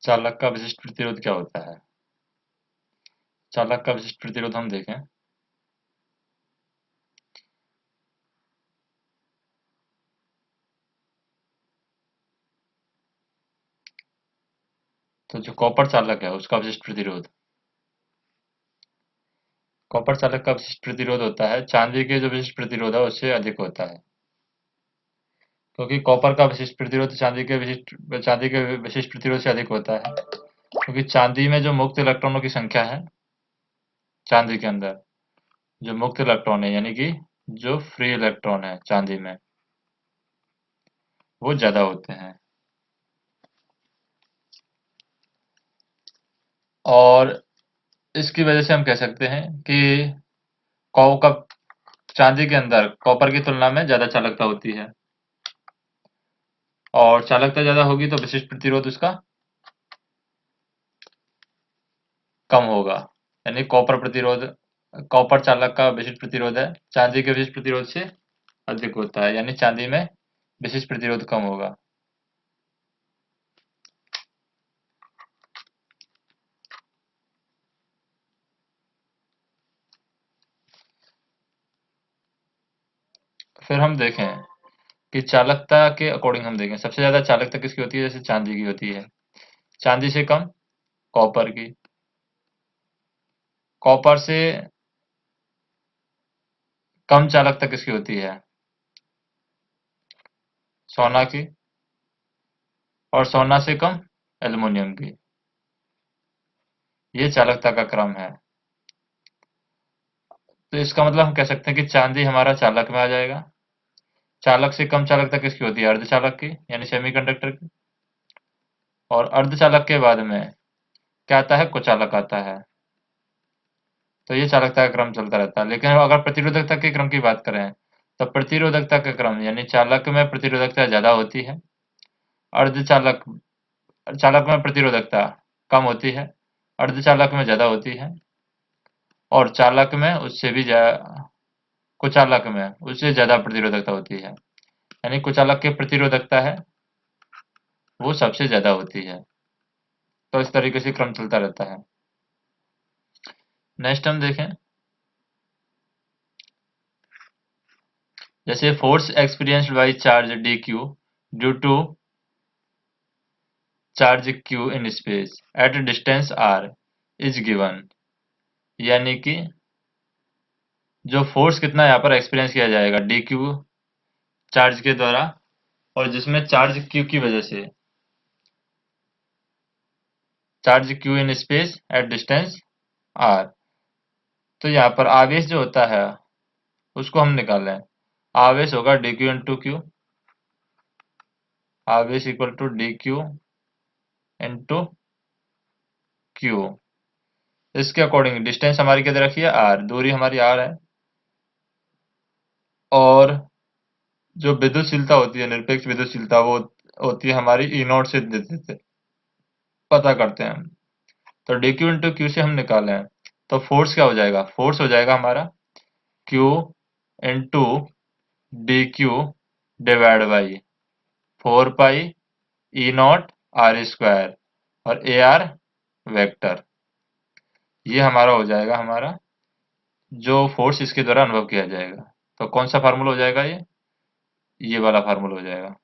चालक का विशिष्ट प्रतिरोध क्या होता है? चालक का विशिष्ट प्रतिरोध हम देखें तो जो कॉपर चालक है उसका विशिष्ट प्रतिरोध, कॉपर चालक का विशिष्ट प्रतिरोध होता है चांदी के जो विशिष्ट प्रतिरोध है उससे अधिक होता है, क्योंकि कॉपर का विशिष्ट प्रतिरोध चांदी के विशिष्ट प्रतिरोध से अधिक होता है, क्योंकि चांदी में जो मुक्त इलेक्ट्रॉनों की संख्या है, चांदी के अंदर जो मुक्त इलेक्ट्रॉन है यानी कि जो फ्री इलेक्ट्रॉन है चांदी में, वो ज्यादा होते हैं। और इसकी वजह से हम कह सकते हैं कि कॉपर चांदी के अंदर कॉपर की तुलना में ज्यादा चालकता होती है, और चालकता ज्यादा होगी तो विशिष्ट प्रतिरोध उसका कम होगा, यानी कॉपर चालक का विशिष्ट प्रतिरोध है चांदी के विशिष्ट प्रतिरोध से अधिक होता है, यानी चांदी में विशिष्ट प्रतिरोध कम होगा। फिर हम देखें कि चालकता के अकॉर्डिंग हम देखें सबसे ज्यादा चालकता किसकी होती है, जैसे चांदी की होती है, चांदी से कम कॉपर की, कॉपर से कम चालकता किसकी होती है, सोना की, और सोना से कम एल्युमिनियम की। ये चालकता का क्रम है। तो इसका मतलब हम कह सकते हैं कि चांदी हमारा चालक में आ जाएगा। चालक से कम चालकता किसकी होती है, अर्धचालक की, यानी सेमीकंडक्टर की। और अर्धचालक के बाद में क्या आता है, कुचालक आता है। तो ये चालकता का क्रम चलता रहता है। लेकिन अगर प्रतिरोधकता के क्रम की बात करें तो प्रतिरोधकता का क्रम यानी चालक में प्रतिरोधकता ज्यादा होती है, अर्धचालक चालक में प्रतिरोधकता कम होती है, अर्धचालक में ज्यादा होती है, और चालक में उससे भी कुचालक में उससे ज्यादा प्रतिरोधकता होती है, यानी कुचालक की प्रतिरोधकता है वो सबसे ज्यादा होती है। तो इस तरीके से क्रम चलता रहता है। नेक्स्ट हम देखें, जैसे force experienced by charge D Q due to charge q in space at distance r is given, यानी कि जो फोर्स कितना यहाँ पर एक्सपीरियंस किया जाएगा डी क्यू चार्ज के द्वारा, और जिसमें चार्ज q की वजह से charge q in space at distance r, तो यहाँ पर आवेश जो होता है उसको हम निकालें। आवेश होगा डी क्यू इंटू क्यू, आवेश equal to D Q into Q. इसके अकॉर्डिंग डिस्टेंस हमारी किधर रखी है, r, दूरी हमारी r है, और जो विद्युतशीलता होती है, निरपेक्ष विद्युतशीलता, वो होती है हमारी ई नॉट से देते पता करते हैं। तो डी क्यू इंटू क्यू से हम निकालें तो फोर्स क्या हो जाएगा, फोर्स हो जाएगा हमारा Q into D Q divide by 4 pi E not R square और ए आर वेक्टर। ये हमारा हो जाएगा हमारा जो फोर्स इसके द्वारा अनुभव किया जाएगा। तो कौन सा फार्मूला हो जाएगा, ये वाला फार्मूला हो जाएगा।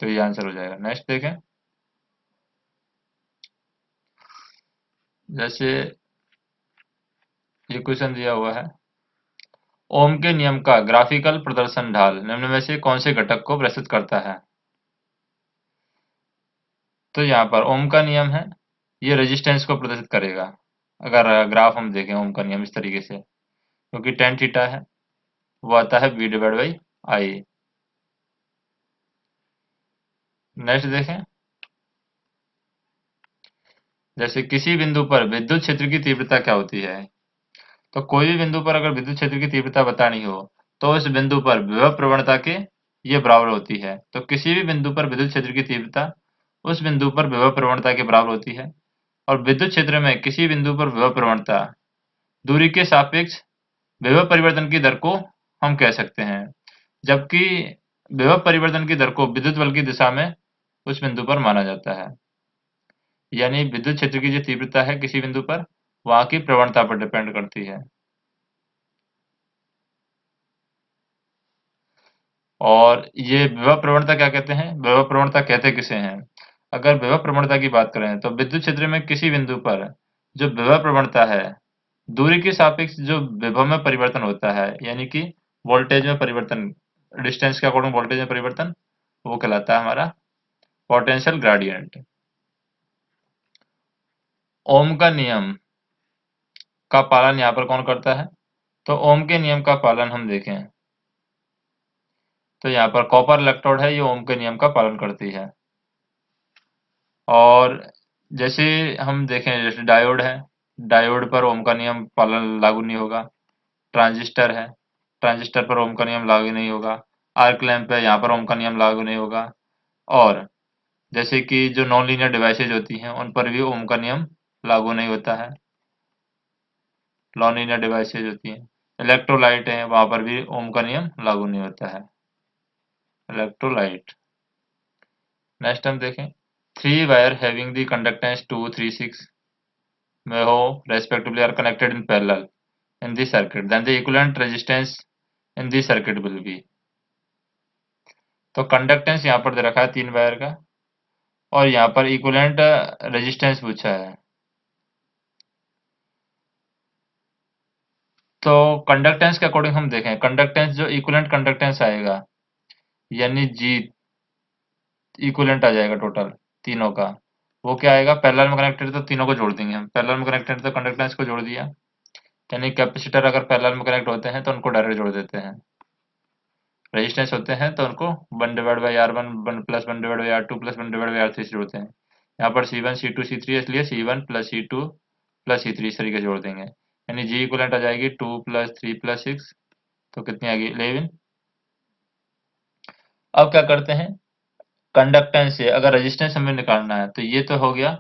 तो ये आंसर हो जाएगा। नेक्स्ट देखें, जैसे ये क्वेश्चन दिया हुआ है, ओम के नियम का ग्राफिकल प्रदर्शन ढाल निम्न में से कौन से घटक को प्रस्तुत करता है। तो यहाँ पर ओम का नियम है, ये रेजिस्टेंस को प्रदर्शित करेगा। अगर ग्राफ हम देखें ओम का नियम इस तरीके से, क्योंकि टेन थीटा है, वो आता है B divide by I. Next देखें, जैसे किसी बिंदु पर विद्युत क्षेत्र की तीव्रता क्या होती है। तो कोई भी बिंदु पर अगर विद्युत क्षेत्र की तीव्रता बतानी हो तो इस बिंदु पर विभव प्रवणता के ये बराबर होती है। तो किसी भी बिंदु पर विद्युत क्षेत्र की तीव्रता उस बिंदु पर विभव प्रवणता के बराबर होती है, और विद्युत क्षेत्र में किसी बिंदु पर विभव प्रवणता दूरी के सापेक्ष विभव परिवर्तन की दर को हम कह सकते हैं, जबकि विभव परिवर्तन की दर को विद्युत बल की दिशा में उस बिंदु पर माना जाता है। यानी विद्युत क्षेत्र की जो तीव्रता है किसी बिंदु पर वहां की प्रवणता पर डिपेंड करती है। और ये विभव प्रवणता क्या कहते हैं? विभव प्रवणता कहते किसे हैं? अगर विभव प्रवणता की बात करें तो विद्युत क्षेत्र में किसी बिंदु पर जो विभव प्रवणता है, दूरी के सापेक्ष जो विभव में परिवर्तन होता है, यानी कि वोल्टेज में परिवर्तन, डिस्टेंस के अकॉर्डिंग वोल्टेज में परिवर्तन, वो कहलाता है हमारा पोटेंशियल ग्रेडियंट। ओम का नियम का पालन यहाँ पर कौन करता है? तो ओम के नियम का पालन हम देखें तो यहाँ पर कॉपर इलेक्ट्रोड है, ये ओम के नियम का पालन करती है। और जैसे हम देखें, जैसे डायोड है, डायोड पर ओम का नियम पालन लागू नहीं होगा। ट्रांजिस्टर है, ट्रांजिस्टर पर ओम का नियम लागू नहीं होगा। आर्क लैंप है, यहाँ पर ओम का नियम लागू नहीं होगा। और जैसे कि जो नॉन लीनियर डिवाइसेज होती हैं उन पर भी ओम का नियम लागू नहीं होता है। नॉन लीनियर डिवाइसेज होती हैं, इलेक्ट्रोलाइट है, वहां पर भी ओम का नियम लागू नहीं होता है। इलेक्ट्रोलाइट। नेक्स्ट हम देखें, 3 वायर हैविंग द कंडक्टेंस 2, 3, 6 में हो respectively are connected in parallel in the circuit, then the equivalent resistance in the circuit will be। तो कंडक्टेंस यहाँ पर दे रखा है 3 वायर का, और यहाँ पर इक्विवेलेंट रेजिस्टेंस पूछा है। तो कंडक्टेंस के अकॉर्डिंग हम देखें, कंडक्टेंस जो इक्विवेलेंट कंडक्टेंस आएगा, यानी जी इक्विवेलेंट आ जाएगा टोटल तीनों का, वो क्या आएगा? पैरेलल में कनेक्टेड तो तीनों को जोड़ देंगे हम, पैरेलल में कनेक्टेड तो कंडक्टेंस को जोड़ दिया, यानी कैपेसिटर अगर पैरेलल में कनेक्ट होते हैं तो उनको डायरेक्ट जोड़ देते हैं। रेजिस्टेंस होते हैं तो उनको 1 divide by R1 1 plus 1 divide by R2 plus 1 divide by R3 से जोड़ते हैं। यहाँ पर C1 C2 C3 है, इसलिए C1 plus C2 plus C3 इस तरीके से जोड़ देंगे, यानी जी इक्वलेंट आ जाएगी 2 प्लस 3 प्लस 6, तो कितनी आ गई? 11। अब क्या करते हैं, कंडक्टेंस से अगर रेजिस्टेंस हमें निकालना है तो ये तो हो गया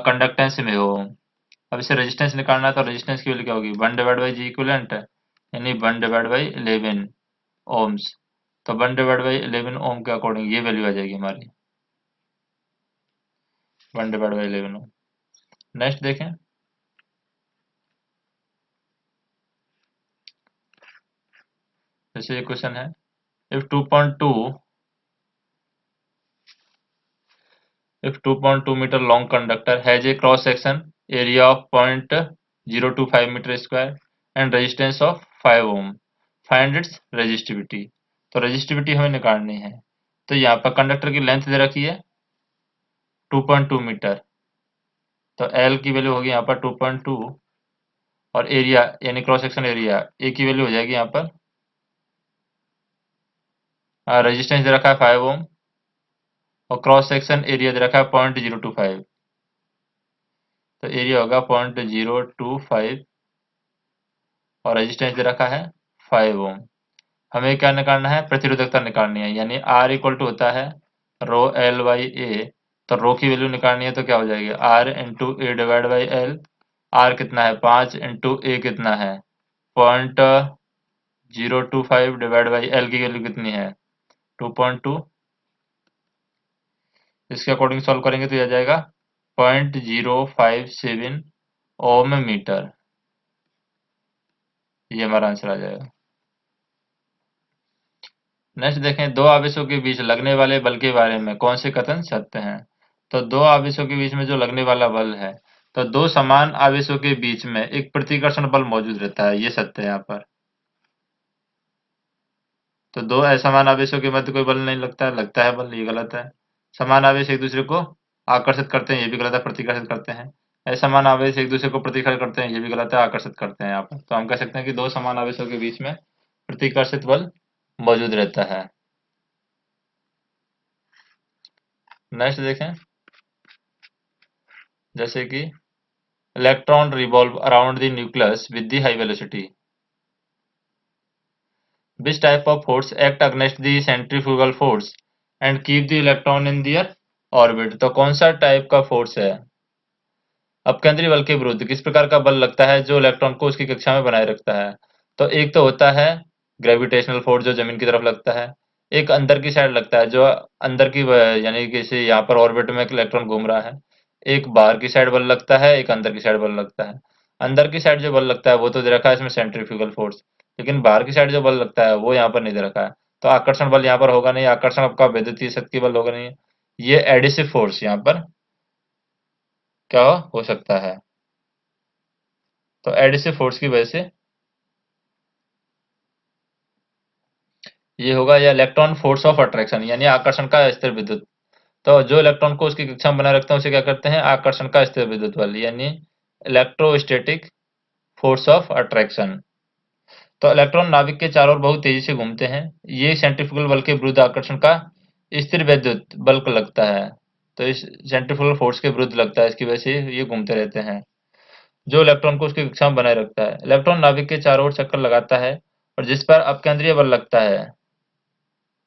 कंडक्टेंस में हो। अब इसे रेजिस्टेंस निकालना है तो रेजिस्टेंस की वैल्यू क्या होगी? 1 डिवाइड बाई जी इक्वलेंट, यानी 1 डिवाइड बाई 11 ओम्स। तो 1 डिवाइड बाई 11 ओम के अकॉर्डिंग ये वैल्यू आ जाएगी हमारी, 1 डिवाइड बाई 11 ओम। नेक्स्ट देखें, जैसे ये क्वेश्चन है, if 2.2 meter long conductor has a cross section area of 0.025 meter square and resistance of 5 ohm, find its resistivity। तो रेजिस्टिविटी हमें निकालनी है, तो यहाँ पर कंडक्टर की लेंथ दे रखी है 2.2 मीटर, तो L की वैल्यू होगी यहाँ पर 2.2, और एरिया यानी क्रॉस सेक्शन एरिया ए की वैल्यू हो जाएगी यहाँ पर, रेजिस्टेंस दे रखा है 5 ओम, और क्रॉस सेक्शन एरिया दे रखा है 0.025, तो एरिया होगा 0.025, और रेजिस्टेंस दे रखा है 5 ओम। हमें क्या निकालना है? प्रतिरोधकता निकालनी है, यानी R इक्वल टू होता है रो एल बाई ए, तो रो की वैल्यू निकालनी है तो क्या हो जाएगी? R into A divide by L. R कितना है? 5 इंटू ए कितना है? 0.025 डिवाइड बाई एल की वैल्यू कितनी है? 2.2। इसके अकॉर्डिंग सॉल्व करेंगे तो यह आ जाएगा 0.057 ओम मीटर, ये हमारा आंसर आ जाएगा। नेक्स्ट देखें, दो आवेशों के बीच लगने वाले बल के बारे में कौन से कथन सत्य हैं? तो दो आवेशों के बीच में जो लगने वाला बल है, तो दो समान आवेशों के बीच में एक प्रतिकर्षण बल मौजूद रहता है, ये सत्य है यहाँ पर। तो दो असमान आवेशों के मध्य कोई बल नहीं लगता है बल, ये गलत है। समान आवेश एक दूसरे को आकर्षित करते हैं, ये भी गलत है, प्रतिकर्षित करते हैं। असमान आवेश एक दूसरे को प्रतिकर्षित करते हैं, ये भी गलत है, आकर्षित करते हैं यहाँ पर। तो हम कह सकते हैं कि दो समान आवेशों के बीच में प्रतिकर्षित बल मौजूद रहता है। नेक्स्ट देखें, जैसे कि electron revolve around the nucleus with the high velocity, which type of force act against the centrifugal force and keep the electron in their orbit। तो कौन सा टाइप का फोर्स है? अपकेंद्री बल के विरुद्ध किस प्रकार का बल लगता है जो इलेक्ट्रॉन को उसकी कक्षा में बनाए रखता है? तो एक तो होता है ग्रेविटेशनल फोर्स जो जमीन की तरफ लगता है, एक अंदर की साइड लगता है, जो अंदर की यानी कि जैसे यहाँ पर ऑर्बिट में एक इलेक्ट्रॉन घूम रहा है, एक बाहर की साइड बल लगता है, एक अंदर की साइड बल लगता है। अंदर की साइड जो बल लगता है वो तो दे रखा है इसमें सेंट्रीफ्यूगल फोर्स, लेकिन बाहर की साइड जो बल लगता है वो यहाँ पर नहीं दे रखा है। तो आकर्षण बल यहाँ पर होगा नहीं, आकर्षण आपका विद्युतीय शक्ति बल होगा नहीं, ये एडिसिव फोर्स यहाँ पर क्या हो सकता है। तो एडिसिव फोर्स की वजह से ये होगा, या इलेक्ट्रॉन फोर्स ऑफ अट्रैक्शन यानी आकर्षण का स्थिर विद्युत। तो जो इलेक्ट्रॉन को उसकी कक्षा में बनाए रखते हैं उसे क्या करते हैं, आकर्षण का स्थिर विद्युत बल यानी इलेक्ट्रोस्टैटिक फोर्स ऑफ अट्रैक्शन। तो इलेक्ट्रॉन नाभिक के चारों ओर बहुत तेजी से घूमते हैं, ये सेंट्रीफ्यूगल बल के विरुद्ध आकर्षण का स्थिर विद्युत बल को लगता है। तो इस सेंट्रीफ्यूगल फोर्स के विरुद्ध लगता है, इसकी वजह से ये घूमते रहते हैं, जो इलेक्ट्रॉन को उसकी कक्षा में बनाए रखता है। इलेक्ट्रॉन नाभिक के चारों ओर चक्कर लगाता है, और जिस पर अपकेंद्रीय बल लगता है,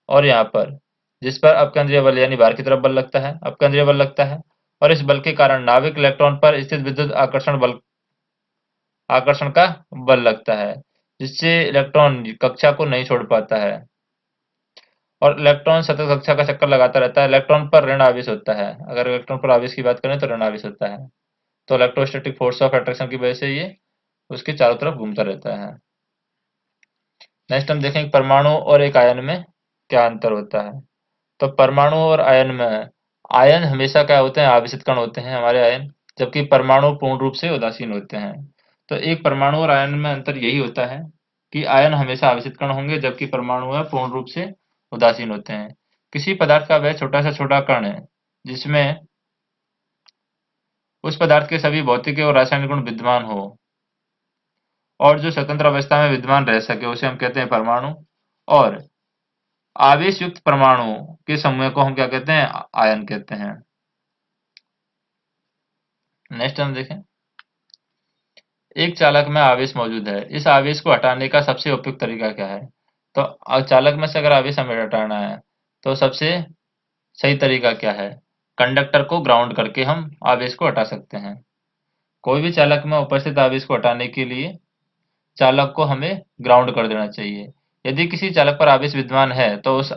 और यहाँ पर जिस पर अपकेंद्रीय बल यानी बाहर की तरफ बल लगता है, अपकेंद्रीय बल लगता है, और इस बल के कारण नाभिक इलेक्ट्रॉन पर स्थित विद्युत आकर्षण का बल लगता है, जिससे इलेक्ट्रॉन कक्षा को नहीं छोड़ पाता है, और इलेक्ट्रॉन सतत कक्षा का चक्कर लगाता रहता है। इलेक्ट्रॉन पर ऋण आवेश होता है, अगर इलेक्ट्रॉन पर आवेश की बात करें तो ऋण आवेश होता है। तो इलेक्ट्रोस्टैटिक फोर्स ऑफ अट्रैक्शन की वजह से ये उसके चारों तरफ घूमता रहता है। नेक्स्ट हम देखेंगे परमाणु और एक आयन में क्या अंतर होता है। तो परमाणु और आयन में, आयन हमेशा क्या होते हैं, आवेशित कण होते हैं हमारे आयन, जबकि परमाणु पूर्ण रूप से उदासीन होते हैं। तो एक परमाणु और आयन में अंतर यही होता है कि आयन हमेशा आवेशित कण होंगे, जबकि परमाणु है पूर्ण रूप से उदासीन होते हैं। किसी पदार्थ का वह छोटा सा छोटा कण है जिसमें उस पदार्थ के सभी भौतिक और रासायनिक गुण विद्यमान हो और जो स्वतंत्र अवस्था में विद्यमान रह सके, उसे हम कहते हैं परमाणु। और आवेश युक्त परमाणु के समूह को हम क्या कहते हैं, आयन कहते हैं। नेक्स्ट हम देखें, एक चालक में आवेश मौजूद है, इस आवेश को हटाने का सबसे उपयुक्त तरीका क्या है। तो चालक में से अगर आवेश हमें हटाना है तो सबसे सही तरीका क्या है, कंडक्टर को ग्राउंड करके हम आवेश को हटा सकते हैं। कोई भी चालक में उपस्थित आवेश को हटाने के लिए चालक को हमें ग्राउंड कर देना चाहिए। यदि किसी चालक पर आवेश विद्यमान है तो उस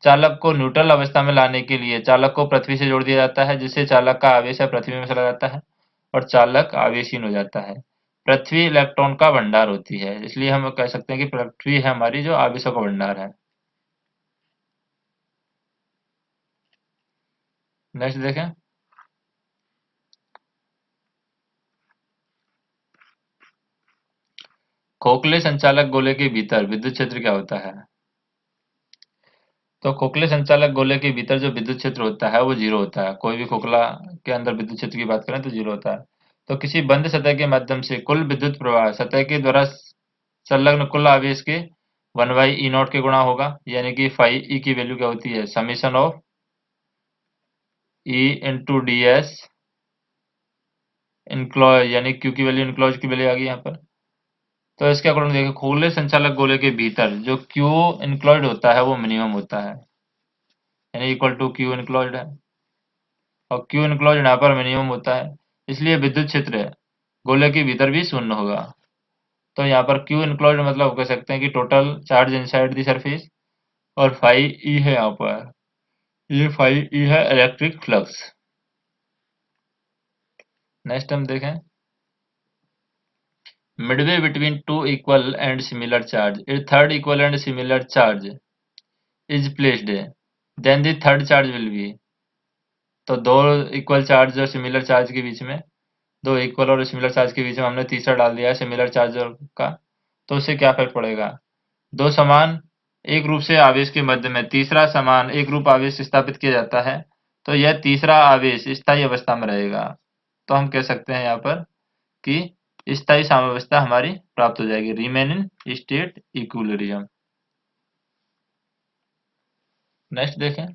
चालक को न्यूट्रल अवस्था में लाने के लिए चालक को पृथ्वी से जोड़ दिया जाता है, जिससे चालक का आवेश है पृथ्वी में चला जाता है और चालक आवेशहीन हो जाता है। पृथ्वी इलेक्ट्रॉन का भंडार होती है, इसलिए हम कह सकते हैं कि पृथ्वी है हमारी जो आवेशों का भंडार है। नेक्स्ट देखें, खोखले संचालक गोले के भीतर विद्युत क्षेत्र क्या होता है। तो खोखले संचालक गोले के भीतर जो विद्युत क्षेत्र होता है वो जीरो होता है। कोई भी खोखला के अंदर विद्युत क्षेत्र की बात करें तो जीरो होता है। तो किसी बंद सतह के माध्यम से कुल विद्युत प्रवाह सतह के द्वारा संलग्न कुल आवेश के 1/E0 के गुणा होगा, यानी कि फाई ई की वैल्यू क्या होती है, summation of E into D S enclose, यानी क्यू की वैल्यू इनक्लॉज की वैल्यू आ गई यहाँ पर। तो इसके अकॉर्डिंग देखिए, खुले संचालक गोले के भीतर जो क्यू इनक्लॉज होता है वो मिनिमम होता है, यानी इक्वल टू क्यू इनक्लॉज है, और क्यू इनक्लॉज यहाँ पर मिनिमम होता है, इसलिए विद्युत क्षेत्र गोले के भीतर भी शून्य होगा। तो यहाँ पर क्यू इनक्लॉज मतलब कह सकते हैं कि total charge inside the surface, और फाई ई है यहाँ पर, ये फाई ई है इलेक्ट्रिक फ्लक्स। नेक्स्ट हम देखें, midway between two equal and similar charge, a third equal and similar charge is placed, then the third charge will be। तो दो इक्वल चार्ज और सिमिलर चार्ज के बीच में, दो इक्वल और सिमिलर चार्ज के बीच में हमने तीसरा डाल दिया है सिमिलर चार्ज का, तो उससे क्या फर्क पड़ेगा, दो समान एक रूप से आवेश के मध्य में तीसरा समान एक रूप आवेश स्थापित किया जाता है, तो यह तीसरा आवेश स्थायी अवस्था में रहेगा। तो हम कह सकते हैं यहाँ पर कि स्थायी साम्यावस्था हमारी प्राप्त हो जाएगी, remain in state equilibrium. Next देखें,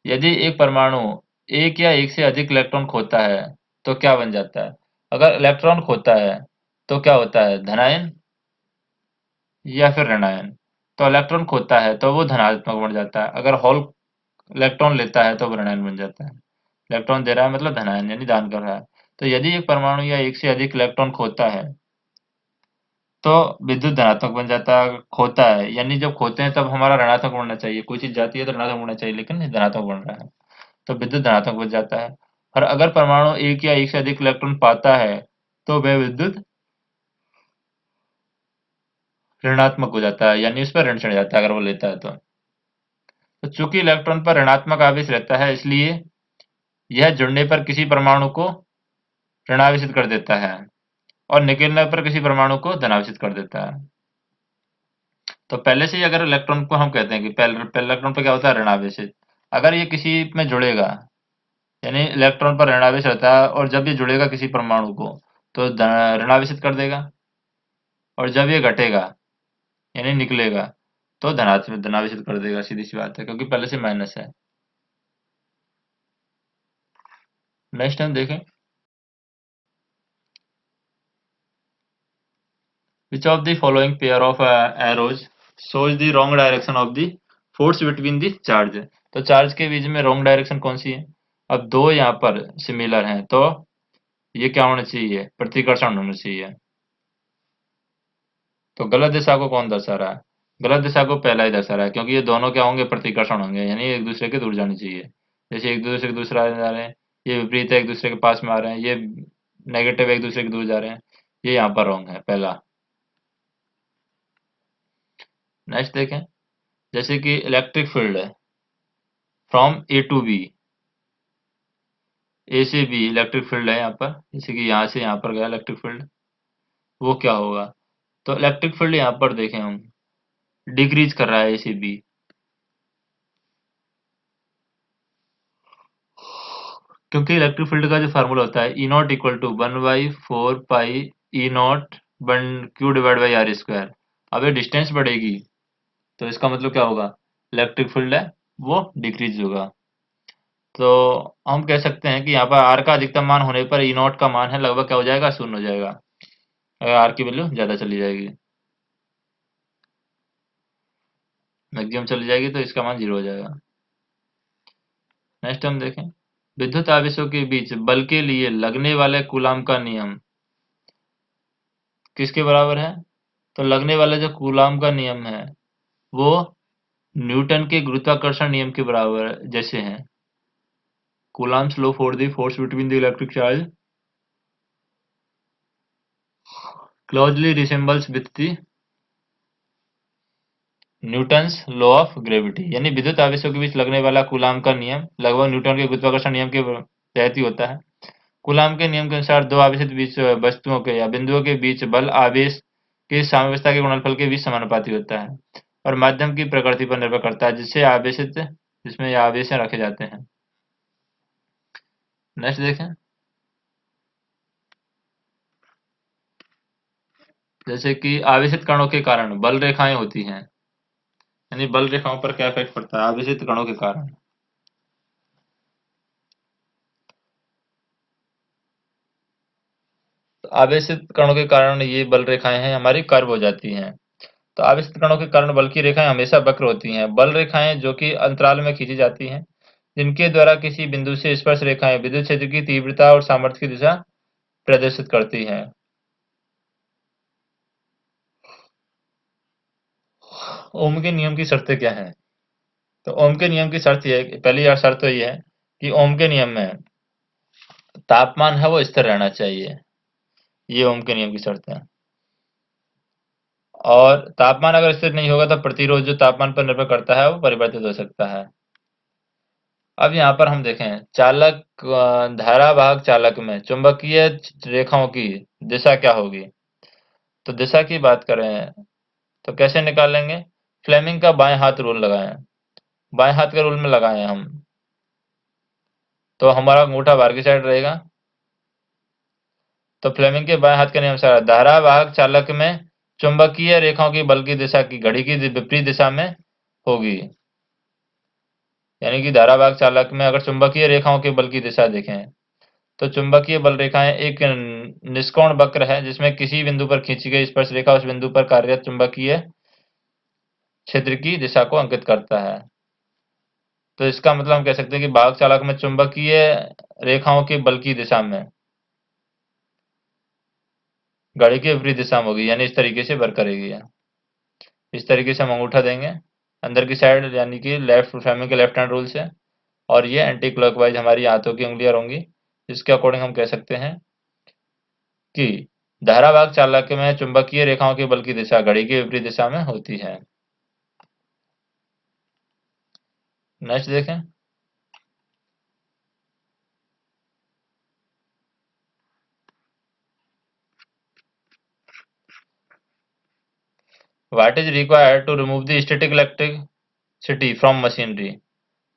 यदि एक परमाणु एक या एक से अधिक इलेक्ट्रॉन खोता है तो क्या बन जाता है। अगर इलेक्ट्रॉन खोता है तो क्या होता है, धनायन या फिर ऋणायन। तो इलेक्ट्रॉन खोता है तो वो धनात्मक बन जाता है, अगर होल इलेक्ट्रॉन लेता है तो वो ऋणायन बन जाता है। इलेक्ट्रॉन दे रहा है मतलब धनायन यानी दान कर रहा है। तो यदि एक परमाणु या एक से अधिक इलेक्ट्रॉन खोता है तो विद्युत धनात्मक बन जाता है, खोता है, यानी जब खोते हैं तब हमारा ऋणात्मक बनना चाहिए, कोई चीज जाती है तो ऋणात्मक बनना चाहिए, लेकिन धनात्मक बन रहा है, तो विद्युत धनात्मक बन जाता है। और अगर परमाणु एक या एक से अधिक इलेक्ट्रॉन पाता है तो वह विद्युत ऋणात्मक हो जाता है, यानी उस पर ऋण चढ़ जाता है अगर वो लेता है तो चूंकि इलेक्ट्रॉन पर ऋणात्मक आवेश रहता है, इसलिए यह जुड़ने पर किसी परमाणु को ऋणावेशित कर देता है और निकलने पर किसी परमाणु को धनावेशित कर देता है। तो पहले से ही अगर इलेक्ट्रॉन को हम कहते हैं कि पहले पहले इलेक्ट्रॉन पर क्या होता है, ऋणावेशित। अगर ये किसी में जुड़ेगा, यानी इलेक्ट्रॉन पर ऋणावेश रहता है और जब ये जुड़ेगा किसी परमाणु को तो ऋणावेशित कर देगा, और जब ये घटेगा यानी निकलेगा तो धनावेशित कर देगा, सीधी सी बात है, क्योंकि पहले से माइनस है। नेक्स्ट हम देखें, which of the following pair of arrows shows the wrong direction of the force between the charge। तो चार्ज के बीच में रॉन्ग डायरेक्शन कौन सी है? अब दो यहाँ पर सिमिलर हैं तो ये क्या होना चाहिए, प्रतिकर्षण होना चाहिए। तो गलत दिशा को कौन दर्शा रहा है? गलत दिशा को पहला ही दर्शा रहा है, क्योंकि ये दोनों क्या होंगे, प्रतिकर्षण होंगे, यानी एक दूसरे के दूर जाने चाहिए। जैसे एक दूसरे के दूसरा जा रहे हैं, ये विपरीत है, एक दूसरे के पास में आ रहे हैं, ये नेगेटिव एक दूसरे के दूर जा रहे हैं, ये यहाँ पर रॉन्ग है पहला। नेक्स्ट देखें, जैसे कि इलेक्ट्रिक फील्ड है फ्रॉम ए टू बी, ए से बी इलेक्ट्रिक फील्ड है यहाँ पर, जैसे कि यहाँ से यहाँ पर गया इलेक्ट्रिक फील्ड, वो क्या होगा? तो इलेक्ट्रिक फील्ड यहाँ पर देखें हम, डिक्रीज कर रहा है ए से बी, क्योंकि इलेक्ट्रिक फील्ड का जो फार्मूला होता है, E naught equal to 1/4 pi E naught one Q divide by R square. अब ये डिस्टेंस बढ़ेगी तो इसका मतलब क्या होगा, इलेक्ट्रिक फील्ड है वो डिक्रीज होगा। तो हम कह सकते हैं कि यहाँ पर आर का अधिकतम मान होने पर ई नॉट का मान है लगभग क्या हो जाएगा, शून्य हो जाएगा, अगर आर की वैल्यू ज्यादा चली जाएगी, मैक्सिमम चली जाएगी तो इसका मान 0 हो जाएगा। नेक्स्ट हम देखें, विद्युत आवेशों के बीच बल के लिए लगने वाले कूलाम का नियम किसके बराबर है? तो लगने वाला जो कूलाम का नियम है वो न्यूटन के गुरुत्वाकर्षण नियम के बराबर जैसे हैं। Coulombs law for the force between the electric charge closely resembles with the Newton's law of gravity, यानी विद्युत आवेशों के बीच लगने वाला कूलाम का नियम लगभग न्यूटन के गुरुत्वाकर्षण नियम के तहत ही होता है। कूलाम के नियम के अनुसार दो आवेशित बीच वस्तुओं के या बिंदुओं के बीच बल आवेश की साम्यावस्था के गुणनफल के बीच समानुपाती होता है और माध्यम की प्रकृति पर निर्भर करता है जिसमें ये आवेश रखे जाते हैं। नेक्स्ट देखें, जैसे कि आवेशित कणों के कारण बल रेखाएं होती हैं, यानी बल रेखाओं पर क्या इफेक्ट पड़ता है आवेशित कणों के कारण? तो आवेशित कणों के कारण ये बल रेखाएं हैं हमारी कर्व हो जाती हैं। तो आवेशित कणों के कारण बल की रेखाएं हमेशा वक्र होती हैं। बल रेखाएं जो कि अंतराल में खींची जाती हैं, जिनके द्वारा किसी बिंदु से स्पर्श रेखाएं विद्युत क्षेत्र की तीव्रता और सामर्थ्य की दिशा प्रदर्शित करती हैं। ओम के नियम की शर्तें क्या हैं? तो ओम के नियम की शर्त यह, पहली शर्त तो ये है कि ओम के नियम में तापमान है वो स्थिर रहना चाहिए, ये ओम के नियम की शर्त है। और तापमान अगर स्थिर नहीं होगा तो प्रतिरोध जो तापमान पर निर्भर करता है वो परिवर्तित हो सकता है। अब यहाँ पर हम देखें, धारा वाहक चालक में चुंबकीय रेखाओं की दिशा क्या होगी? तो दिशा की बात करें तो कैसे निकालेंगे? फ्लेमिंग का बाएं हाथ रूल लगाएं, बाएं हाथ के रूल में लगाएं हम, तो हमारा अंगूठा बाहर की साइड रहेगा। तो फ्लेमिंग के बाएं हाथ के नियम अनुसार धारा वाहक चालक में चुंबकीय रेखाओं की बल की दिशा की घड़ी की विपरीत दिशा में होगी, यानी कि धारा वाहक चालक में अगर चुंबकीय रेखाओं के बल की दिशा देखें तो चुंबकीय बल रेखाएं एक निष्कोण वक्र है जिसमें किसी बिंदु पर खींची गई स्पर्श रेखा उस बिंदु पर कार्यरत चुंबकीय क्षेत्र की दिशा को अंकित करता है। तो इसका मतलब हम कह सकते हैं कि भाग चालक में चुंबकीय रेखाओं के बल की दिशा में घड़ी की विपरीत दिशा में होगी, यानी इस तरीके से वर्क करेगी। इस तरीके से हम अंगूठा देंगे अंदर की साइड, यानी कि लेफ्ट फ्रेमिंग के लेफ्ट हैंड रूल से, और ये एंटी क्लॉकवाइज हमारी हाथों की उंगलियां होंगी। इसके अकॉर्डिंग हम कह सकते हैं कि धारावाहक चालक में चुंबकीय रेखाओं के बल की दिशा घड़ी की विपरीत दिशा में होती है। नेक्स्ट देखें। What is required to remove the static electricity from machinery.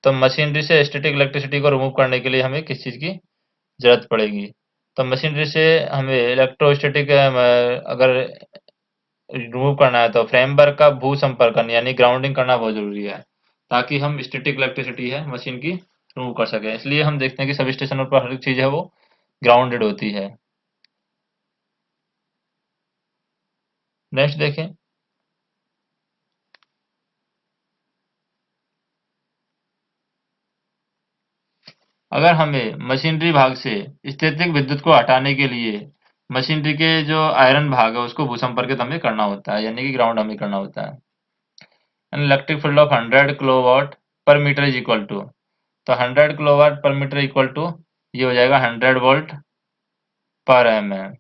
तो मशीनरी से स्टैटिक इलेक्ट्रिसिटी को रिमूव करने के लिए हमें किस चीज की जरूरत पड़ेगी। तो मशीनरी से हमें इलेक्ट्रोस्टैटिक अगर रिमूव करना है तो फ्रेमवर्क का भू संपर्कन यानी ग्राउंडिंग करना बहुत जरूरी है, ताकि हम स्टैटिक इलेक्ट्रिसिटी है मशीन की रिमूव कर सकें। इसलिए हम देखते हैं कि सब स्टेशनों पर हर एक चीज है वो ग्राउंडेड होती है। नेक्स्ट देखें। अगर हमें मशीनरी भाग से स्थैतिक विद्युत को हटाने के लिए मशीनरी के जो आयरन भाग है उसको भूसंपर्कित हमें करना होता है, यानी कि ग्राउंड हमें करना होता है। इलेक्ट्रिक फील्ड ऑफ 100 किलोवाट पर मीटर इज इक्वल टू, तो 100 किलोवाट पर मीटर इक्वल टू ये हो जाएगा 100 वोल्ट पर एम एम।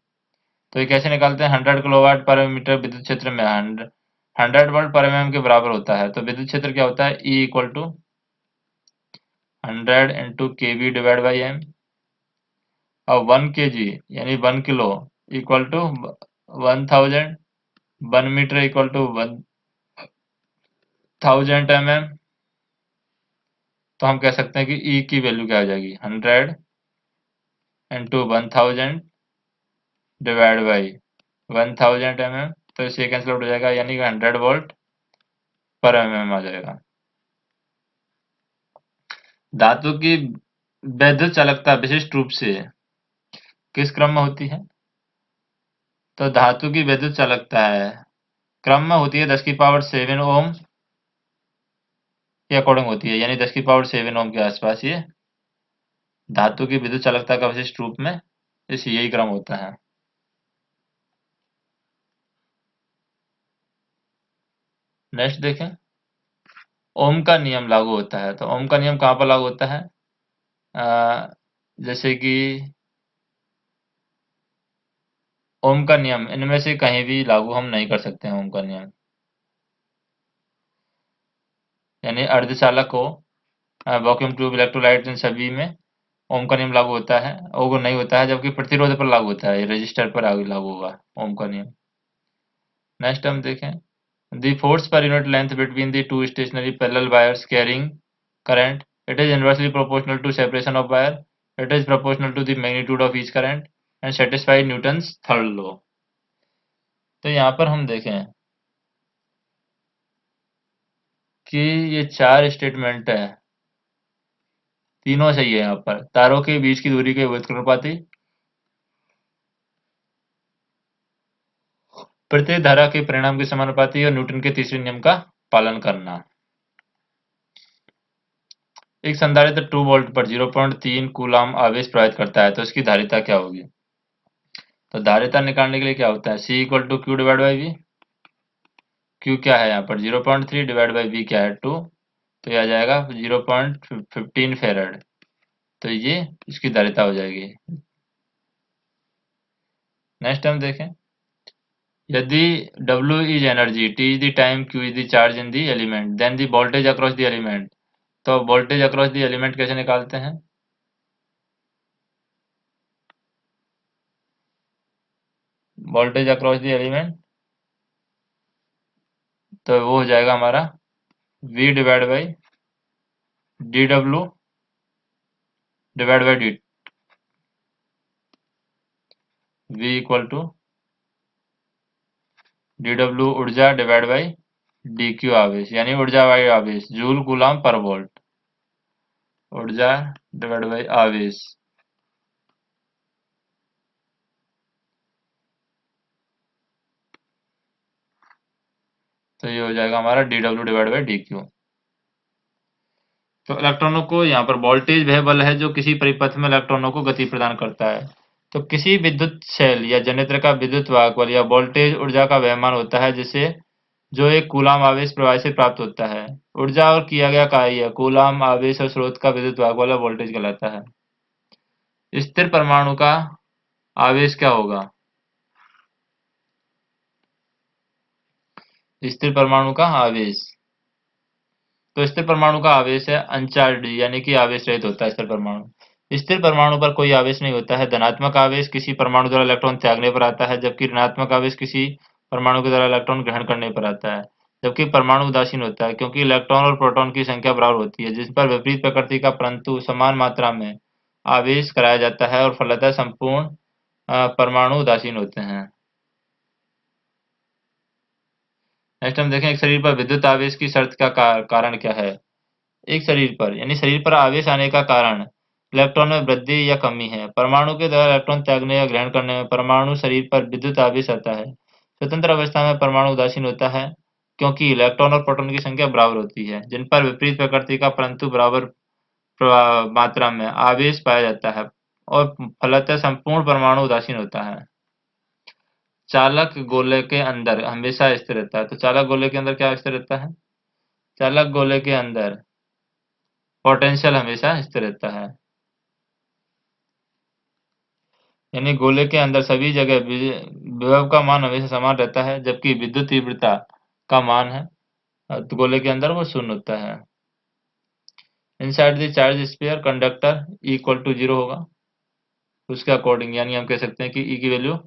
तो ये कैसे निकालते हैं, 100 किलोवाट पर मीटर विद्युत क्षेत्र में 100 वोल्ट पर एम के बराबर होता है। तो विद्युत क्षेत्र क्या होता है, E equal to 100 into K V divide by M. अब 1 kg यानी 1 kilo equal to 1000, 1 metre equal to 1000 mm। तो हम कह सकते हैं कि ई की वैल्यू क्या हो जाएगी, 100 इंटू 1000 डिवाइड बाई 1000 mm। तो इससे कैंसिल आउट हो जाएगा, यानी कि 100 वोल्ट पर एम आ जाएगा। धातु की वैद्युत चालकता विशिष्ट रूप से किस क्रम में होती है। तो धातु की वैद्युत चालकता है क्रम में होती है 10⁻⁷ ओम के अकॉर्डिंग होती है, यानी 10⁻⁷ ओम के आसपास ये धातु की विद्युत चालकता का विशिष्ट रूप में इस यही क्रम होता है। नेक्स्ट देखें। ओम का नियम लागू होता है, तो ओम का नियम कहाँ पर लागू होता है, जैसे कि ओम का नियम इनमें से कहीं भी लागू हम नहीं कर सकते हैं। ओम का नियम यानी अर्धचालक हो, वैक्यूम ट्यूब, इलेक्ट्रोलाइट, इन सभी में ओम का नियम लागू होता है। वो नहीं होता है जबकि प्रतिरोध पर लागू होता है, रजिस्टर पर लागू होगा ओम का नियम। नेक्स्ट हम देखें। The force per unit length between the two stationary parallel wires carrying current, it is inversely proportional to separation of wire, it is proportional to the magnitude of each current and satisfy Newton's third law। तो यहाँ पर हम देखें कि ये चार statement है, तीनों सही है। यहाँ पर तारों के बीच की दूरी के व्युत्क्रमानुपाती, प्रत्येक धारा के परिणाम के समानुपाती और न्यूटन के तीसरे नियम का पालन करना। एक संधारित्र 2 वोल्ट पर 0.3 कूलाम आवेश प्रवाहित करता है, तो इसकी धारिता क्या होगी। तो धारिता निकालने के लिए क्या होता है, C equal to Q divide by V. Q क्या है यहाँ पर 0.3 डिवाइड बाई वी क्या है 2, तो ये आ जाएगा 0.15 फेरेड। तो ये इसकी धारिता हो जाएगी। नेक्स्ट हम देखें। यदि W is energy, T is the time, Q is the charge in the element, then the voltage across the element। तो वोल्टेज अक्रॉस द एलिमेंट कैसे निकालते हैं, वोल्टेज अक्रॉस द एलिमेंट, तो वो हो जाएगा हमारा V divide by DW divide by D, V equal to DW ऊर्जा डिवाइड बाई DQ आवेश, यानी ऊर्जा बाई आवेश, जूल कूलम पर वोल्ट, ऊर्जा डिवाइड बाई आवेश। तो ये हो जाएगा हमारा DW डिवाइड बाई DQ। तो इलेक्ट्रॉनों को यहाँ पर वोल्टेज वह बल है जो किसी परिपथ में इलेक्ट्रॉनों को गति प्रदान करता है। तो किसी विद्युत सेल या जनरेटर का विद्युत वाहक बल या वोल्टेज ऊर्जा का वहमान होता है जिसे जो एक कूलाम आवेश प्रवाह से प्राप्त होता है। ऊर्जा और किया गया कार्य कूलाम आवेश और स्रोत का विद्युत वाहक बल या वोल्टेज कहलाता है। स्थिर परमाणु का आवेश क्या होगा? स्थिर परमाणु का आवेश, तो स्थिर परमाणु का आवेश है अनचार्ज्ड यानी कि आवेश रहित होता है स्थिर परमाणु। स्थिर परमाणु पर कोई आवेश नहीं होता है। धनात्मक आवेश किसी परमाणु द्वारा इलेक्ट्रॉन त्यागने पर आता है, जबकि ऋणात्मक आवेश किसी परमाणु के द्वारा इलेक्ट्रॉन ग्रहण करने पर आता है। जबकि परमाणु उदासीन होता है क्योंकि इलेक्ट्रॉन और प्रोटॉन की संख्या बराबर होती है, जिस पर विपरीत प्रकृति का परंतु समान मात्रा में आवेश कराया जाता है, और फलतः संपूर्ण परमाणु उदासीन होते हैं। नेक्स्ट हम देखें एक शरीर पर विद्युत आवेश की शर्त का कारण क्या है। एक शरीर पर यानी शरीर पर आवेश आने का कारण इलेक्ट्रॉन में वृद्धि या कमी है। परमाणु के द्वारा इलेक्ट्रॉन त्यागने या ग्रहण करने में परमाणु शरीर पर विद्युत आवेश आता है। स्वतंत्र अवस्था में परमाणु उदासीन होता है क्योंकि इलेक्ट्रॉन और प्रोटॉन की संख्या बराबर होती है, जिन पर विपरीत प्रकृति का परंतु बराबर मात्रा में आवेश पाया जाता है, और फलतः संपूर्ण परमाणु उदासीन होता है। चालक गोले के अंदर हमेशा स्थिर रहता है। तो चालक गोले के अंदर क्या स्थिर रहता है? चालक गोले के अंदर पोटेंशियल हमेशा स्थिर रहता है। यानी गोले के अंदर सभी जगह विभव का मान हमेशा समान रहता है, जबकि विद्युत तीव्रता का मान है तो गोले के अंदर वो शून्य होता है। Inside the charge sphere conductor equal to 0 होगा उसके अकॉर्डिंग, यानी हम कह सकते हैं कि ई की value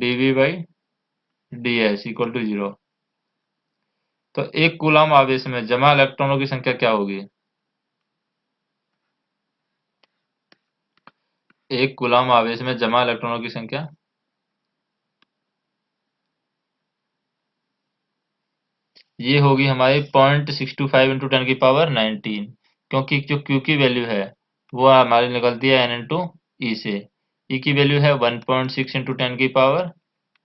dv by ds equal to 0। तो एक कूलाम आवेश में जमा इलेक्ट्रॉनों की संख्या क्या होगी? एक कूलाम आवेश में जमा इलेक्ट्रॉनों की संख्या ये होगी हमारी 0.625 इंटू 10 की पावर 19, क्योंकि जो Q की वैल्यू है वो हमारी निकलती है N इंटू ई से। E की वैल्यू है 1.6 इंटू 10 की पावर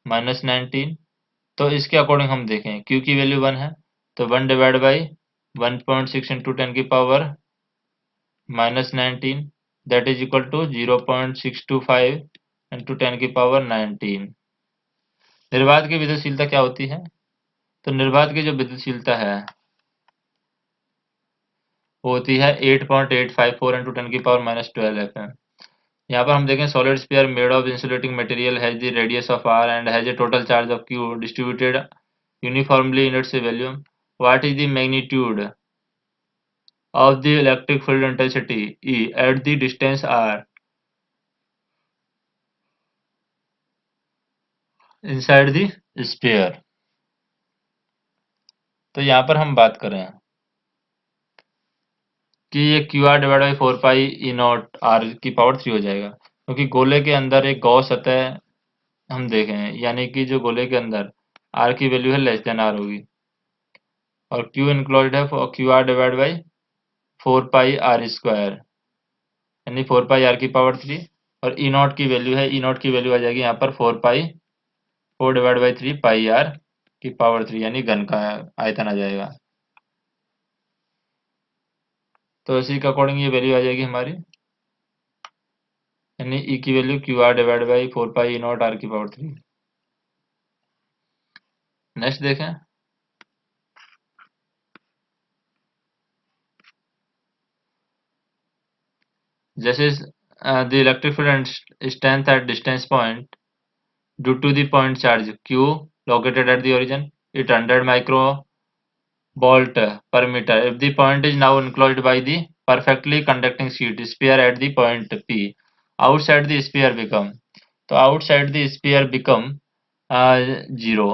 -19। तो इसके अकॉर्डिंग हम देखें Q की वैल्यू 1 है, तो 1 डिवाइड बाई 1.6 इंटू 10 की power -19 that is equal to 0.625 into 10 की पावर 19। निर्वात की विद्युतशीलता क्या होती है? तो निर्वात की जो विद्युतशीलता है वो होती है 8.854 इंटू 10 की पावर -12 FM। यहाँ पर हम देखें solid sphere made of insulating material has the radius of r and has a total charge of q distributed uniformly in its volume. What is the magnitude of the electric field intensity E at the distance r inside the sphere। तो यहाँ पर हम बात करें कि ये Q R divide by 4 pi E not R की power 3 हो जाएगा, क्योंकि गोले के अंदर एक गॉस सतह हम देखें, यानी कि जो गोले के अंदर आर की वैल्यू है लेस देन आर होगी, और क्यू इंक्लूड है Q R divide by 4 pi R square, यानी 4 पाई आर की पावर 3, और ई नॉट की वैल्यू है, ई नॉट की वैल्यू आ जाएगी यहाँ पर 4 डिवाइड बाई 3 पाई आर की पावर 3, यानी घन का आयतन आ जाएगा। तो इसी के अकॉर्डिंग ये वैल्यू आ जाएगी हमारी, यानी ई की value Q R divide by 4 pi E not R की पावर 3। नेक्स्ट देखें जैसे the electric field and strength at distance point due to the point charge q located at the origin it 100 micro volt per meter if the point is now enclosed by the perfectly conducting sheet sphere at the point p outside the sphere become, तो outside the sphere become 0,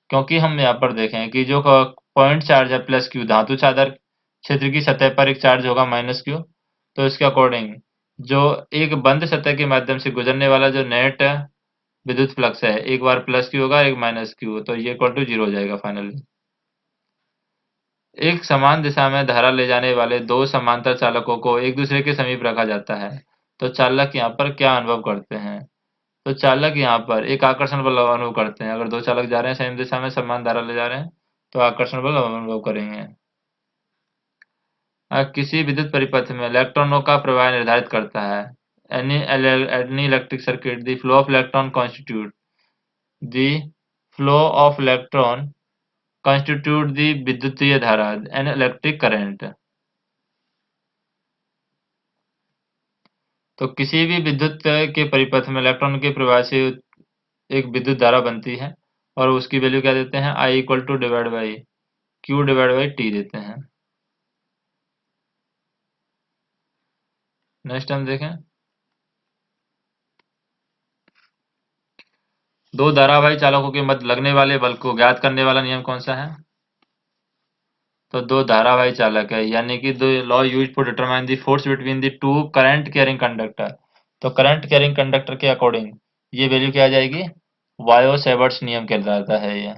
क्योंकि हम यहाँ पर देखें कि जो point charge है plus Q, धातु चादर क्षेत्र की सतह पर एक चार्ज होगा माइनस क्यू, तो इसके अकॉर्डिंग जो एक बंद सतह के माध्यम से गुजरने वाला जो नेट विद्युत फ्लक्स है, एक बार प्लस क्यू होगा एक माइनस क्यू, तो ये इक्वल टू 0 हो जाएगा फाइनली। एक समान दिशा में धारा ले जाने वाले दो समांतर चालकों को एक दूसरे के समीप रखा जाता है, तो चालक यहाँ पर क्या अनुभव करते हैं? तो चालक यहाँ पर एक आकर्षण बल अनुभव करते हैं। अगर दो चालक जा रहे हैं सेम दिशा में, समान धारा ले जा रहे हैं, तो आकर्षण बल अनुभव करेंगे। किसी विद्युत परिपथ में इलेक्ट्रॉनों का प्रवाह निर्धारित करता है। any electric circuit, the flow of electron constitute the विद्युतीय धारा, an electric current। तो किसी भी विद्युत के परिपथ में इलेक्ट्रॉन के प्रवाह से एक विद्युत धारा बनती है और उसकी वैल्यू क्या देते हैं, I equal to divide by Q divide by T देते हैं। नेक्स्ट हम देखें, दो धारावाही चालकों के मध्य लगने वाले बल को ज्ञात करने वाला नियम कौन सा है? तो दो धारावाही चालक है, यानी कि दो law used for determine the force between the to current carrying conductor. तो करंट कैरिंग कंडक्टर के अकॉर्डिंग ये वैल्यू क्या आ जाएगी, वायो-सेवर्ट्स नियम कहलाता है ये।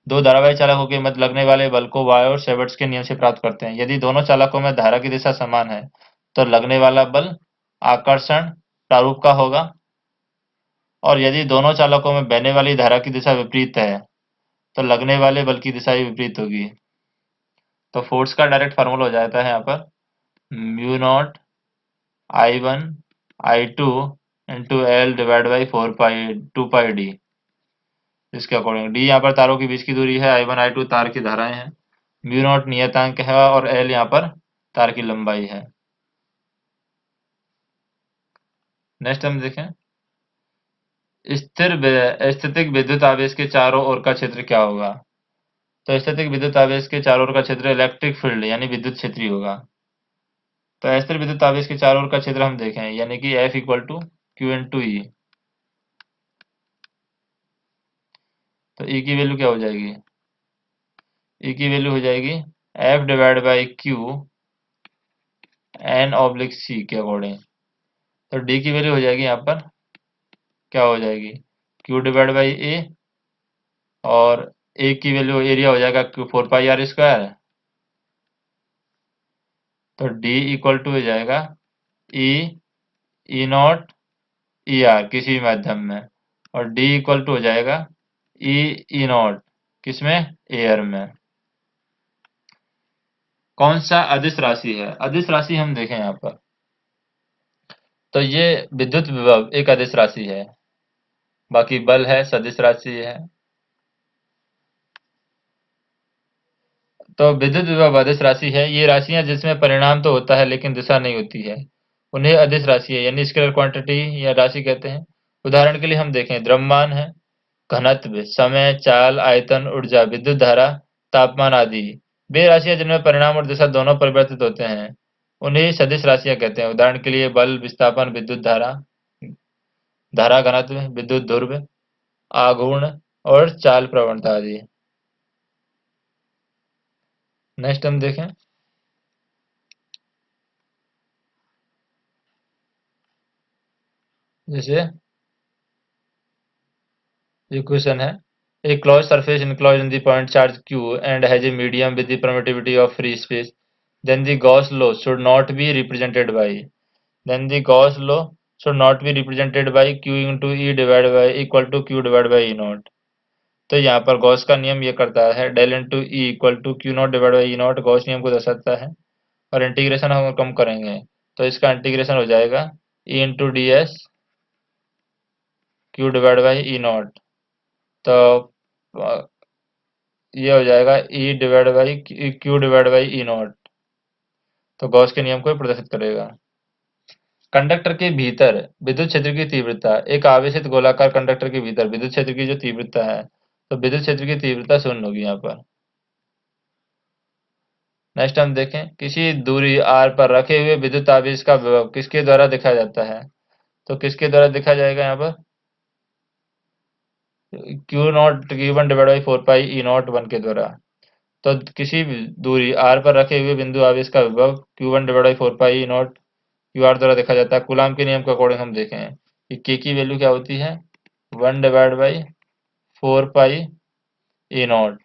दो धारावाही चालकों के मध्य लगने वाले बल को वायो-सेवर्ट्स के नियम से प्राप्त करते हैं। यदि दोनों चालकों में धारा की दिशा समान है तो लगने वाला बल आकर्षण प्रारूप का होगा, और यदि दोनों चालकों में बहने वाली धारा की दिशा विपरीत है तो लगने वाले बल की दिशा भी विपरीत होगी। तो फोर्स का डायरेक्ट फार्मूला हो जाता है यहाँ पर mu naught I1 I2 into L divide by 2 pi D। इसके अकॉर्डिंग D यहाँ पर तारों के बीच की दूरी है, I1 I2 तार की धाराएं हैं, म्यू नॉट नियतांक है और L यहाँ पर तार की लंबाई है। नेक्स्ट हम देखें, स्थितिक विद्युत आवेश के चारों ओर का क्षेत्र क्या होगा? तो स्थितिक विद्युत आवेश के चारों ओर का क्षेत्र इलेक्ट्रिक फील्ड यानी विद्युत क्षेत्र होगा। तो अस्थिर विद्युत आवेश के चारों ओर का क्षेत्र हम देखें, यानी कि F equal to Q into E. तो E की वैल्यू क्या हो जाएगी, E की वैल्यू हो जाएगी F divide by Q N oblique C के अकॉर्डिंग। तो D की वैल्यू हो जाएगी यहाँ पर क्या हो जाएगी, Q डिवाइड बाई ए, और A की वैल्यू एरिया हो जाएगा 4 पाई r स्क्वायर। तो D इक्वल टू हो जाएगा ई नॉट ई आर किसी भी माध्यम में, और D इक्वल टू हो जाएगा ई नॉट किसमें, एयर में। कौन सा अदिश राशि है? अदिश राशि हम देखें यहाँ पर, तो ये विद्युत विभव एक अदिश राशि है, बाकी बल है सदिश राशि है। तो विद्युत विभव अदिश राशि है, ये राशियां जिसमें परिणाम तो होता है लेकिन दिशा नहीं होती है, उन्हें अदिश राशि है यानी स्केलर क्वांटिटी या राशि कहते हैं। उदाहरण के लिए हम देखें, द्रव्यमान है, घनत्व, समय, चाल, आयतन, ऊर्जा, विद्युत धारा, तापमान आदि वे राशियां जिनमें परिणाम और दिशा दोनों परिवर्तित होते हैं, उन्हें सदिश राशियां कहते हैं। उदाहरण के लिए बल, विस्थापन, विद्युत धारा, धारा घनत्व, विद्युत ध्रुव, आघूर्ण और चाल प्रवणता आदि। नेक्स्ट हम देखें, जैसे इक्वेशन है, a closed surface enclosed in the point charge q and has a medium with the permittivity of free space, then the Gauss law should not be represented by q into e divided by equal to q divided by e naught। तो यहाँ पर Gauss का नियम ये करता है del into E equal to Q not divide by E not, Gauss नियम को दर्शाता है। और इंटीग्रेशन हम कम करेंगे तो इसका इंटीग्रेशन हो जाएगा ई into D S Q divide by E not. तो ये हो जाएगा ई divide by Q divide by E not. तो गॉस के नियम को प्रदर्शित करेगा। कंडक्टर के भीतर विद्युत क्षेत्र की तीव्रता, एक आवेशित गोलाकार कंडक्टर के भीतर विद्युत क्षेत्र की जो तीव्रता है, तो विद्युत क्षेत्र की तीव्रता शून्य होगी यहाँ पर। नेक्स्ट हम देखें, किसी दूरी r पर रखे हुए विद्युत आवेश का विभव किसके द्वारा देखा जाता है? तो किसके द्वारा देखा जाएगा यहाँ पर, Q not Q1 divide by 4 pi E0 1 के द्वारा। तो किसी भी दूरी r पर रखे हुए बिंदु आवेश का विभव Q1 divide by 4 pi E0 QR द्वारा देखा जाता है। कूलाम के नियम के अकॉर्डिंग हम देखें कि K की वैल्यू क्या होती है, 1 डिवाइड बाई 4 पाई E0।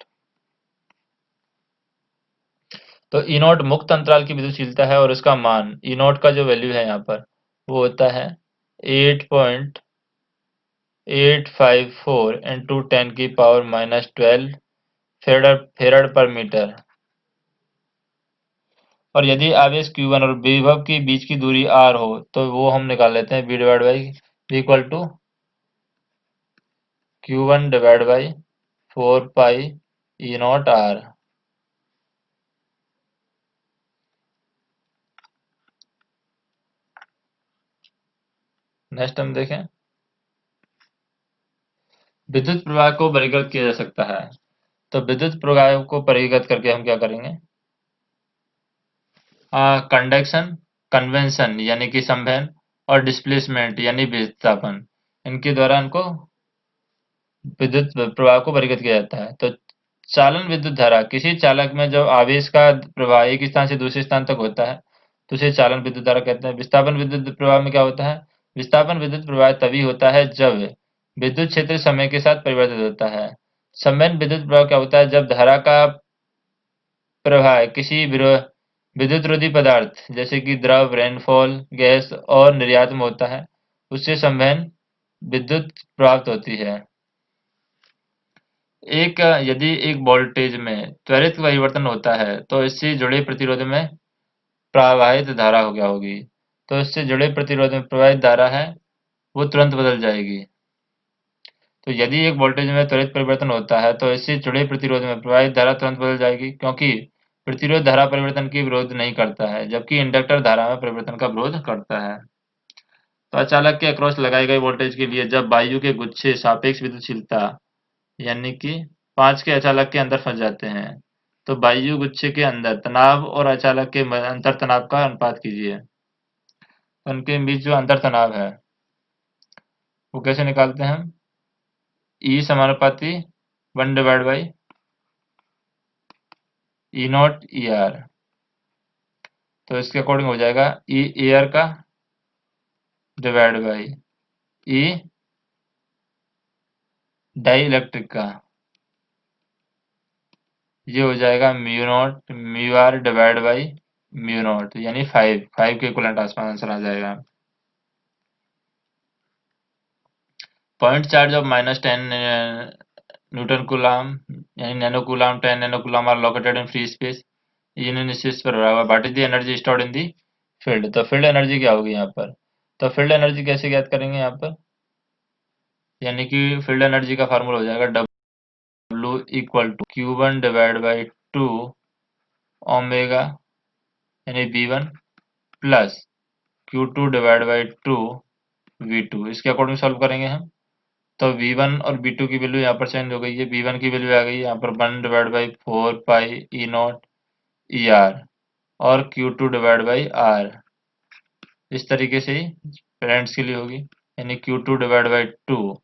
तो E0 मुक्त अंतराल की विद्युतशीलता है और इसका मान E0 का जो वैल्यू है यहाँ पर वो होता है 8.854 इंटू 10 की पावर -12 फेरड पर मीटर। और यदि आवेश Q1 और विभव के बीच की दूरी r हो तो वो हम निकाल लेते हैं, v divide by equal to Q1 divide by 4 pi E naught r। Next हम देखें, विद्युत प्रवाह को वर्गीकृत किया जा सकता है। तो विद्युत प्रवाह को वर्गीकृत करके हम क्या करेंगे, कंडक्शन, कन्वेंशन यानी कि संवहन, और डिस्प्लेसमेंट यानी विस्थापन, इनके द्वारा इनको विद्युत प्रवाह को वर्गीकृत किया जाता है। तो चालन विद्युत धारा, किसी चालक में जब आवेश का प्रवाह एक स्थान से दूसरे स्थान तक होता है तो उसे चालन विद्युत धारा कहते हैं। विस्थापन विद्युत प्रवाह में क्या होता है, विस्थापन विद्युत प्रवाह तभी होता है जब विद्युत क्षेत्र समय के साथ परिवर्तित होता है। संवहन विद्युत प्रवाह क्या होता है, जब धारा का प्रवाह किसी विद्युतरोधी पदार्थ जैसे कि द्रव, रेनफॉल, गैस और निर्यात में होता है, उससे संवहन विद्युत प्राप्त होती है। यदि एक वोल्टेज में त्वरित परिवर्तन होता है तो इससे जुड़े प्रतिरोध में प्रवाहित धारा हो गया होगी। तो इससे जुड़े प्रतिरोध में प्रवाहित धारा है वो तुरंत बदल जाएगी। तो यदि एक वोल्टेज में त्वरित परिवर्तन होता है तो इससे जुड़े प्रतिरोध में प्रवाहित धारा तुरंत बदल जाएगी, क्योंकि प्रतिरोध धारा परिवर्तन की विरोध नहीं करता है, जबकि इंडक्टर धारा में परिवर्तन का विरोध करता है। तो अचालक के अक्रॉस लगाई गई वोल्टेज के लिए जब वायु के गुच्छे सापेक्ष विद्युतशीलता यानी कि 5 के अचालक के अंदर फंस जाते हैं, तो वायु गुच्छे के अंदर तनाव और अचालक के अंतर तनाव का अनुपात कीजिए। उनके बीच जो अंतर तनाव है वो कैसे निकालते हैं हम, E समानुपाती 1 divide by E naught E R. तो इसके अकॉर्डिंग हो जाएगा E एयर का divide by E dielectric का, ये हो जाएगा mu naught mu R divide by mu naught, यानी 5 के इक्वलेंट आंसर आ जाएगा। Point charge of -10 newton coulomb यानी nano coulomb 10 nano coulomb are located in free space, unit space पर रहा हुआ। What is the energy stored in the field, तो field energy क्या होगी यहाँ पर, तो फील्ड एनर्जी कैसे ज्ञात करेंगे यहाँ पर, यानी कि फील्ड एनर्जी का फार्मूला हो जाएगा W equal to Q1 divide by 2 omega यानी V1 plus Q2 divide by 2 V2। इसके अकॉर्डिंग सॉल्व करेंगे हम, तो V1 और V2 की वैल्यू यहाँ पर चेंज हो गई है। V1 की वैल्यू आ गई है यहाँ पर 1 divide by 4 pi E naught E R, और Q2 डिवाइड बाई R इस तरीके से ही पेरेंट्स के लिए होगी, यानी Q2 डिवाइड बाई 2,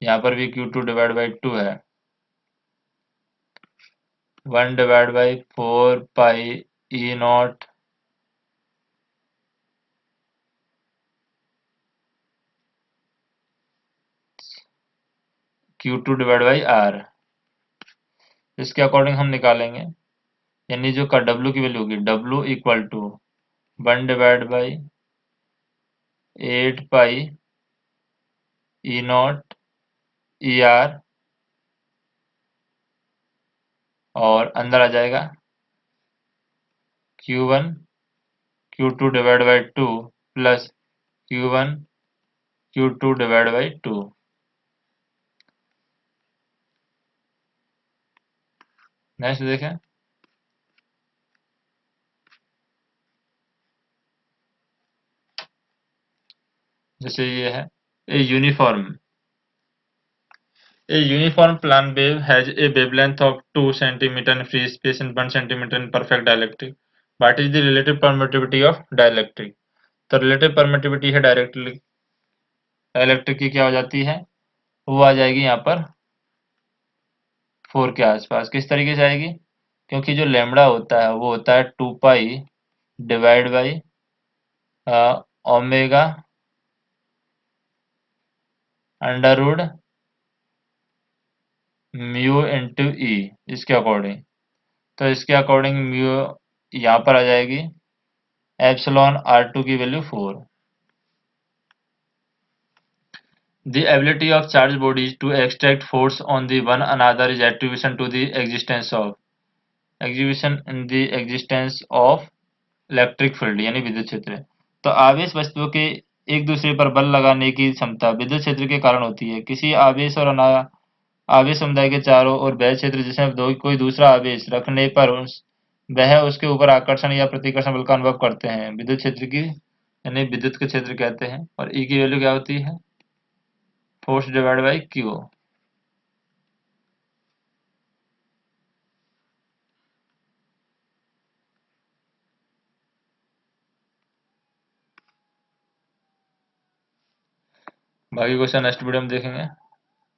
यहाँ पर भी Q2 डिवाइड बाई 2 है, 1 divide by 4 pi E not Q2 divide by R। इसके अकॉर्डिंग हम निकालेंगे, यानी जो का W की वैल्यू होगी W equal to 1 divide by 8 pi E naught E R, और अंदर आ जाएगा Q1 Q2 divide by 2 plus Q1 Q2 divide by 2। Next देखें, जैसे ये है A uniform plane wave has a wavelength of 2 centimeter in free space and 1 centimeter in perfect dielectric. What is the relative permittivity of dielectric? तो relative permittivity है dielectric की क्या हो जाती है, वो आ जाएगी यहाँ पर 4 के आसपास। किस तरीके से आएगी, क्योंकि जो लैम्बडा होता है वो होता है 2 pi divide by omega under root mu into E. इसके अकॉर्डिंग, तो इसके अकॉर्डिंग म्यू यहाँ पर आ जाएगी एप्सिलॉन R2 की value 4। The ability of charged bodies to extract force on the one another is attribution to the existence in the existence of electric field यानी विद्युत क्षेत्र। तो आवेश वस्तुओं के एक दूसरे पर बल लगाने की क्षमता विद्युत क्षेत्र के कारण होती है। किसी आवेश और आवेश समुदाय के चारों ओर वह क्षेत्र जिसमें कोई दूसरा आवेश रखने पर वह उसके ऊपर आकर्षण या प्रतिकर्षण बल का अनुभव करते हैं, विद्युत क्षेत्र की यानी विद्युत के क्षेत्र कहते हैं। और ई की वैल्यू क्या होती है? Force divide by Q. बाकी क्वेश्चन नेक्स्ट वीडियो में देखेंगे।